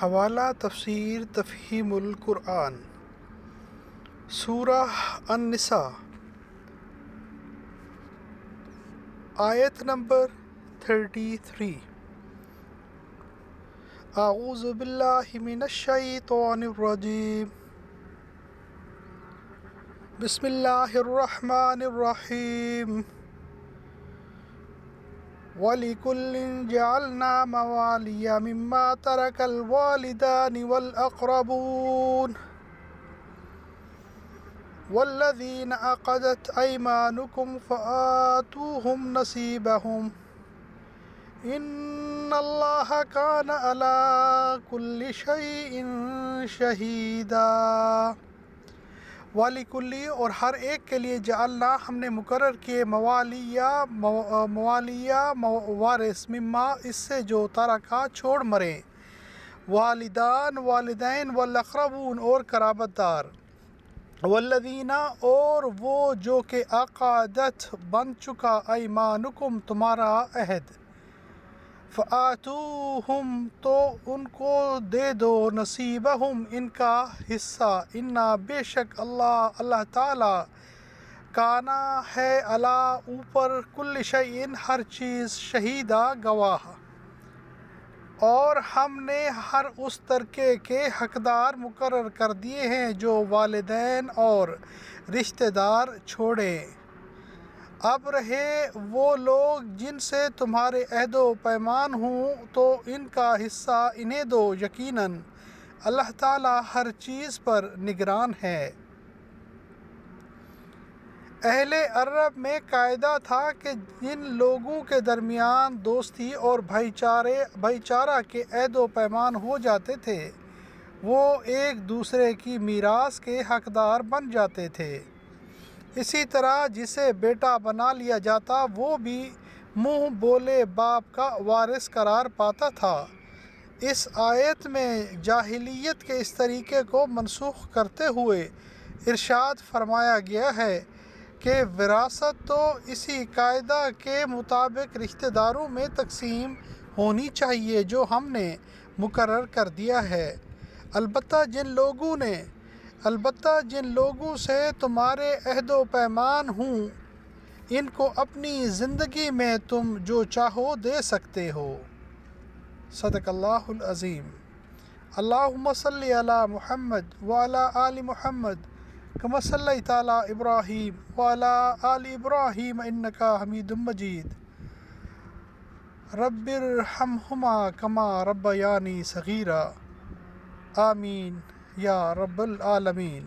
حوالہ تفسیر تفہیم القرآن، سورہ النساء، آیت نمبر 33۔ اعوذ باللہ من الشیطان الرجیم، بسم اللہ الرحمن الرحیم۔ وَلِكُلٍّ جَعَلْنَا مَوَالِيَ مِمَّا تَرَكَ الْوَالِدَانِ وَالْأَقْرَبُونَ وَالَّذِينَ عَقَدَتْ أَيْمَانُكُمْ فَآتُوهُمْ نَصِيبَهُمْ إِنَّ اللَّهَ كَانَ عَلَى كُلِّ شَيْءٍ شَهِيدًا۔ وَلِكُلِّ، اور ہر ایک کے لیے، جعلنا، ہم نے مقرر کیے، موالیہ وارث، مما، اس سے جو ترکا، چھوڑ مرے، والدان، والدین، والاقربون، اور قرابت دار، والذین، اور وہ جو کہ عقدت، بن چکا، ایمانکم، تمہارا عہد، فآتوہم، تو ان کو دے دو، نصیبہم، ان کا حصہ، انا، بے شک، اللہ تعالی، کانا، ہے، علی، اوپر، کل شیء، ہر چیز، شہیدہ، گواہ، اور ہم نے ہر اس ترکے کے حقدار مقرر کر دیے ہیں جو والدین اور رشتہ دار چھوڑیں۔ اب رہے وہ لوگ جن سے تمہارے عہد و پیمان ہوں تو ان کا حصہ انہیں دو، یقیناً اللہ تعالی ہر چیز پر نگران ہے۔ اہل عرب میں قاعدہ تھا کہ جن لوگوں کے درمیان دوستی اور بھائی چارہ کے عہد و پیمان ہو جاتے تھے وہ ایک دوسرے کی میراث کے حقدار بن جاتے تھے۔ اسی طرح جسے بیٹا بنا لیا جاتا وہ بھی منہ بولے باپ کا وارث قرار پاتا تھا۔ اس آیت میں جاہلیت کے اس طریقے کو منسوخ کرتے ہوئے ارشاد فرمایا گیا ہے کہ وراثت تو اسی قاعدہ کے مطابق رشتہ داروں میں تقسیم ہونی چاہیے جو ہم نے مقرر کر دیا ہے، البتہ جن لوگوں سے تمہارے عہد و پیمان ہوں ان کو اپنی زندگی میں تم جو چاہو دے سکتے ہو۔ صدق اللہ العظیم۔ اللہم صلی علی محمد وعلی آل محمد کما صلیت علی ابراہیم وعلی آل ابراہیم انک حمید مجید۔ رب ارحمہما کما ربیانی صغیرا، آمین یا رب العالمین۔